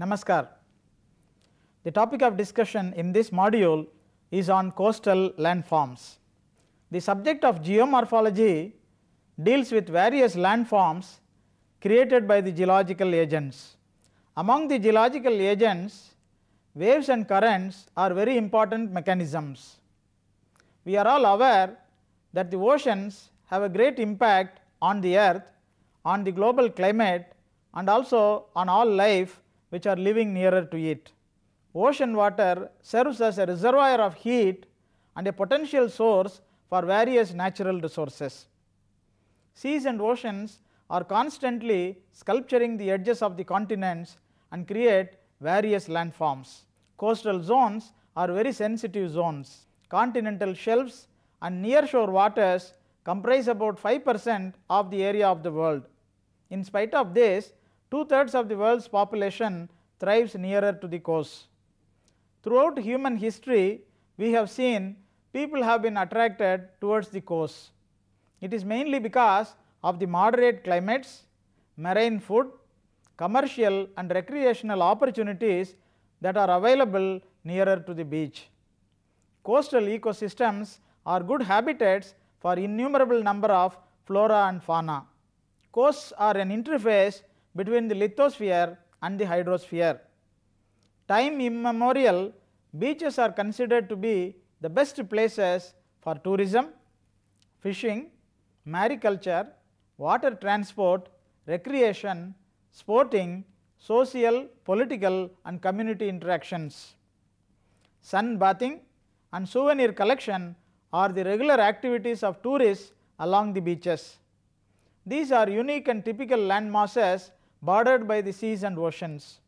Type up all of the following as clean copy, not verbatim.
Namaskar. The topic of discussion in this module is on coastal landforms. The subject of geomorphology deals with various landforms created by the geological agents. Among the geological agents, waves and currents are very important mechanisms. We are all aware that the oceans have a great impact on the earth, on the global climate, and also on all life which are living nearer to it. Ocean water serves as a reservoir of heat and a potential source for various natural resources. Seas and oceans are constantly sculpturing the edges of the continents and create various landforms. Coastal zones are very sensitive zones. Continental shelves and nearshore waters comprise about 5% of the area of the world. In spite of this, 2/3 of the world's population thrives nearer to the coast. Throughout human history, we have seen people have been attracted towards the coast. It is mainly because of the moderate climates, marine food, commercial and recreational opportunities that are available nearer to the beach. Coastal ecosystems are good habitats for innumerable number of flora and fauna. Coasts are an interface between the lithosphere and the hydrosphere. Time immemorial, beaches are considered to be the best places for tourism, fishing, mariculture, water transport, recreation, sporting, social, political and community interactions. Sunbathing and souvenir collection are the regular activities of tourists along the beaches. These are unique and typical land masses bordered by the seas and oceans.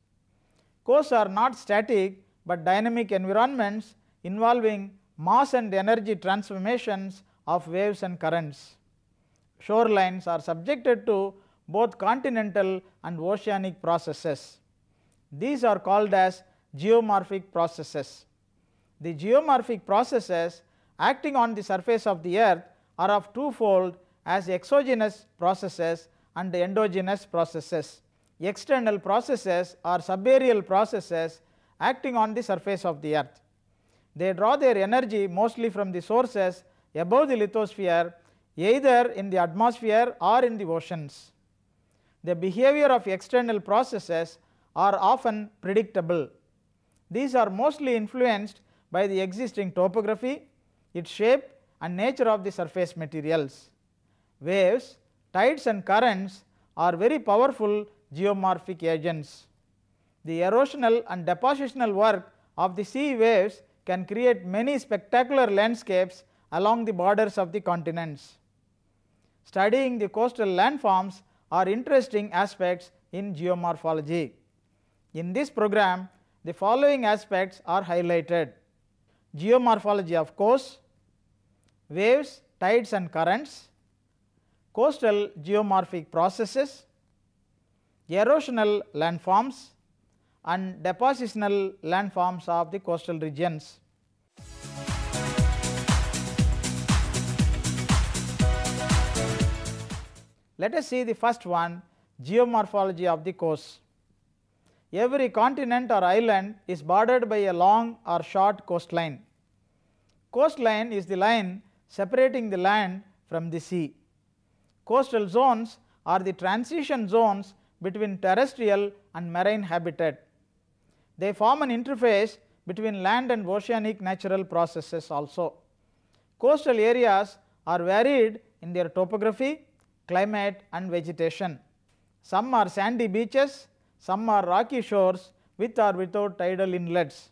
Coasts are not static but dynamic environments involving mass and energy transformations of waves and currents. Shorelines are subjected to both continental and oceanic processes. These are called as geomorphic processes. The geomorphic processes acting on the surface of the earth are of twofold as exogenous processes and endogenous processes. External processes are subaerial processes acting on the surface of the earth. They draw their energy mostly from the sources above the lithosphere, either in the atmosphere or in the oceans. The behavior of external processes are often predictable. These are mostly influenced by the existing topography, its shape and nature of the surface materials. Waves, tides and currents are very powerful geomorphic agents. The erosional and depositional work of the sea waves can create many spectacular landscapes along the borders of the continents. Studying the coastal landforms are interesting aspects in geomorphology. In this program, the following aspects are highlighted: geomorphology of coasts, waves, tides and currents, coastal geomorphic processes, erosional landforms and depositional landforms of the coastal regions. Let us see the first one, geomorphology of the coast. Every continent or island is bordered by a long or short coastline. Coastline is the line separating the land from the sea. Coastal zones are the transition zones between terrestrial and marine habitat. They form an interface between land and oceanic natural processes also. Coastal areas are varied in their topography, climate and vegetation. Some are sandy beaches, some are rocky shores with or without tidal inlets.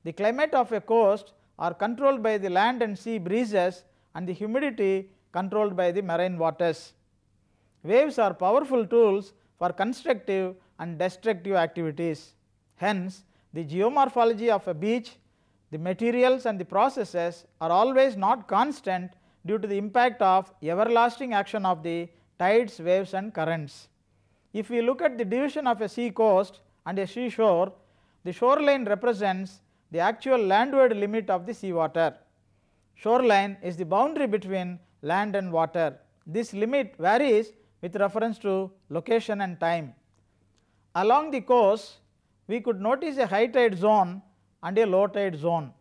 The climate of a coast are controlled by the land and sea breezes and the humidity controlled by the marine waters. Waves are powerful tools for constructive and destructive activities. Hence, the geomorphology of a beach, the materials and the processes are always not constant due to the impact of everlasting action of the tides, waves and currents. If we look at the division of a sea coast and a seashore, the shoreline represents the actual landward limit of the seawater. Shoreline is the boundary between land and water. This limit varies with reference to location and time. Along the coast, we could notice a high tide zone and a low tide zone.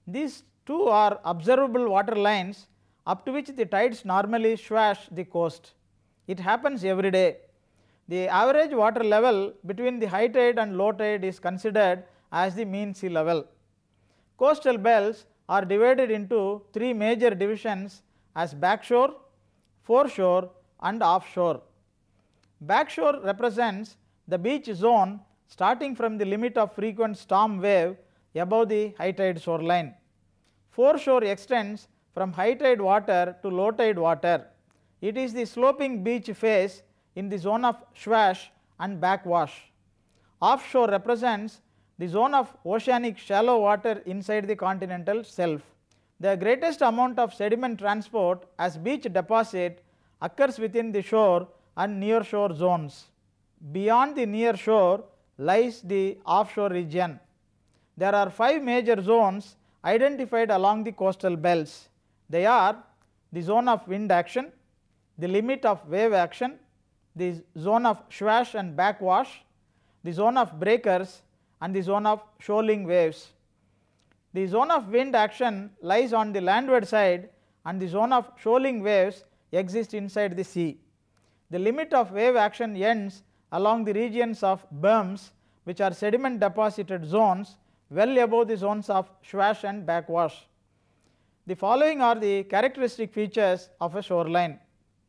These two are observable water lines up to which the tides normally swash the coast. It happens every day. The average water level between the high tide and low tide is considered as the mean sea level. Coastal belts are divided into three major divisions as backshore, foreshore and offshore. Backshore represents the beach zone starting from the limit of frequent storm wave above the high tide shoreline. Foreshore extends from high tide water to low tide water. It is the sloping beach face in the zone of swash and backwash. Offshore represents the zone of oceanic shallow water inside the continental shelf. The greatest amount of sediment transport as beach deposit occurs within the shore and near shore zones. Beyond the near shore lies the offshore region. There are 5 major zones identified along the coastal belts. They are the zone of wind action, the limit of wave action, the zone of swash and backwash, the zone of breakers and the zone of shoaling waves. The zone of wind action lies on the landward side and the zone of shoaling waves exists inside the sea. The limit of wave action ends along the regions of berms, which are sediment deposited zones well above the zones of swash and backwash. The following are the characteristic features of a shoreline.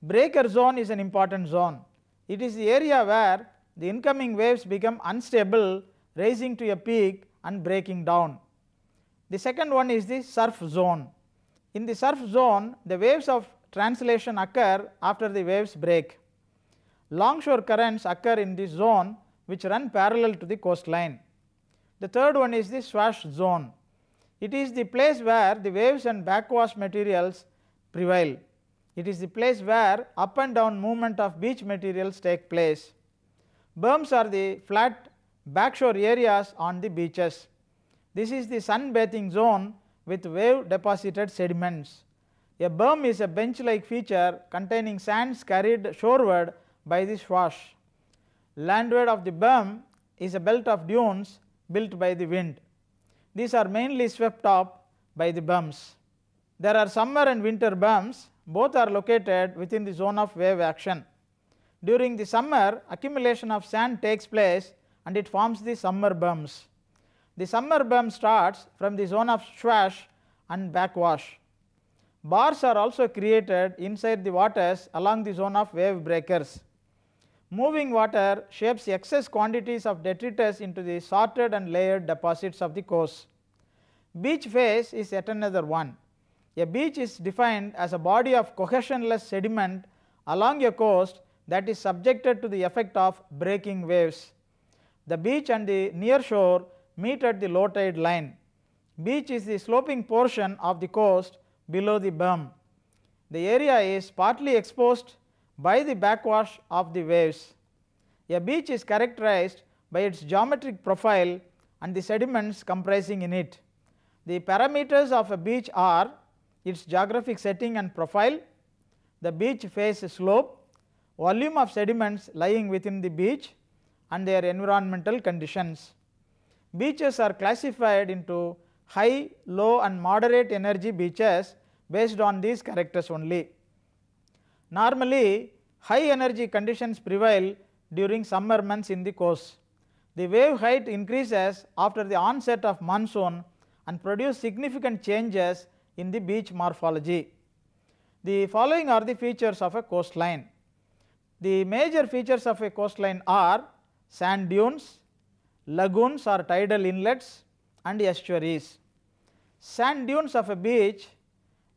Breaker zone is an important zone. It is the area where the incoming waves become unstable, rising to a peak and breaking down. The second one is the surf zone. In the surf zone, the waves of translation occur after the waves break. Longshore currents occur in this zone which run parallel to the coastline. The third one is the swash zone. It is the place where the waves and backwash materials prevail. It is the place where up and down movement of beach materials take place. Berms are the flat backshore areas on the beaches. This is the sunbathing zone with wave deposited sediments. A berm is a bench like feature containing sands carried shoreward by the swash. Landward of the berm is a belt of dunes built by the wind. These are mainly swept up by the berms. There are summer and winter berms. Both are located within the zone of wave action. During the summer, accumulation of sand takes place and it forms the summer berms. The summer berm starts from the zone of swash and backwash. Bars are also created inside the waters along the zone of wave breakers. Moving water shapes excess quantities of detritus into the sorted and layered deposits of the coast. Beach face is yet another one. A beach is defined as a body of cohesionless sediment along a coast that is subjected to the effect of breaking waves. The beach and the near shore meet at the low tide line. Beach is the sloping portion of the coast below the berm. The area is partly exposed by the backwash of the waves. A beach is characterized by its geometric profile and the sediments comprising in it. The parameters of a beach are its geographic setting and profile, the beach face slope, volume of sediments lying within the beach and their environmental conditions. Beaches are classified into high, low and moderate energy beaches based on these characters only. Normally, high energy conditions prevail during summer months in the coast. The wave height increases after the onset of monsoon and produce significant changes in the beach morphology. The following are the features of a coastline. The major features of a coastline are sand dunes, lagoons or tidal inlets and estuaries. Sand dunes of a beach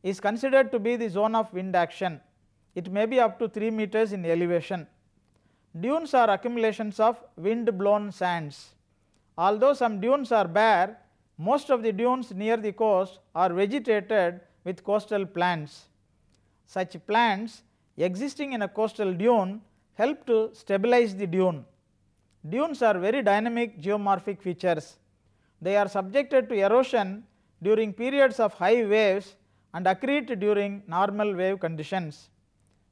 is considered to be the zone of wind action. It may be up to 3 meters in elevation. Dunes are accumulations of wind blown sands. Although some dunes are bare, most of the dunes near the coast are vegetated with coastal plants. Such plants existing in a coastal dune help to stabilize the dune. Dunes are very dynamic geomorphic features. They are subjected to erosion during periods of high waves and accrete during normal wave conditions.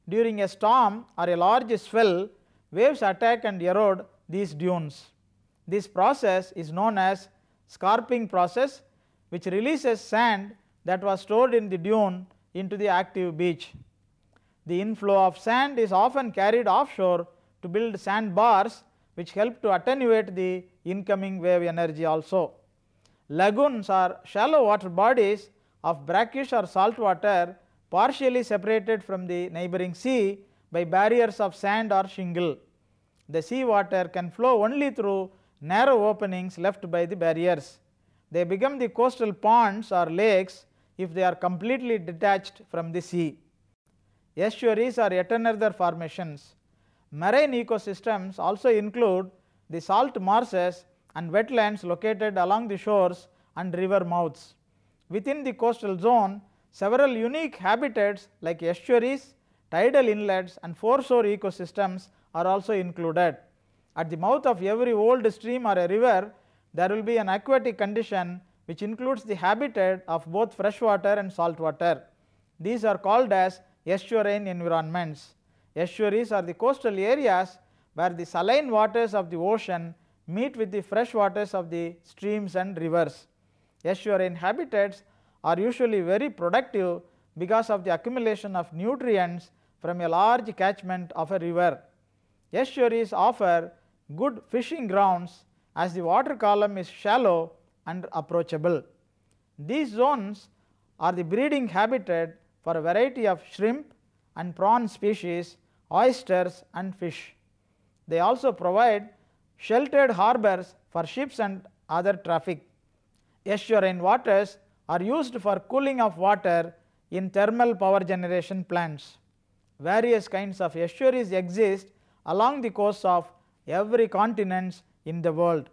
During a storm or a large swell, waves attack and erode these dunes. This process is known as scarping process, which releases sand that was stored in the dune into the active beach. The inflow of sand is often carried offshore to build sandbars, which help to attenuate the incoming wave energy also. Lagoons are shallow water bodies of brackish or salt water partially separated from the neighboring sea by barriers of sand or shingle. The sea water can flow only through narrow openings left by the barriers. They become the coastal ponds or lakes if they are completely detached from the sea. Estuaries are yet another formations. Marine ecosystems also include the salt marshes and wetlands located along the shores and river mouths. Within the coastal zone, several unique habitats like estuaries, tidal inlets and foreshore ecosystems are also included. At the mouth of every old stream or a river, there will be an aquatic condition which includes the habitat of both freshwater and saltwater. These are called as estuarine environments. Estuaries are the coastal areas where the saline waters of the ocean meet with the fresh waters of the streams and rivers. Estuarine habitats are usually very productive because of the accumulation of nutrients from a large catchment of a river. Estuaries offer good fishing grounds as the water column is shallow and approachable. These zones are the breeding habitat for a variety of shrimp and prawn species, oysters and fish. They also provide sheltered harbors for ships and other traffic. Estuarine waters are used for cooling of water in thermal power generation plants. Various kinds of estuaries exist along the coasts of every continent in the world.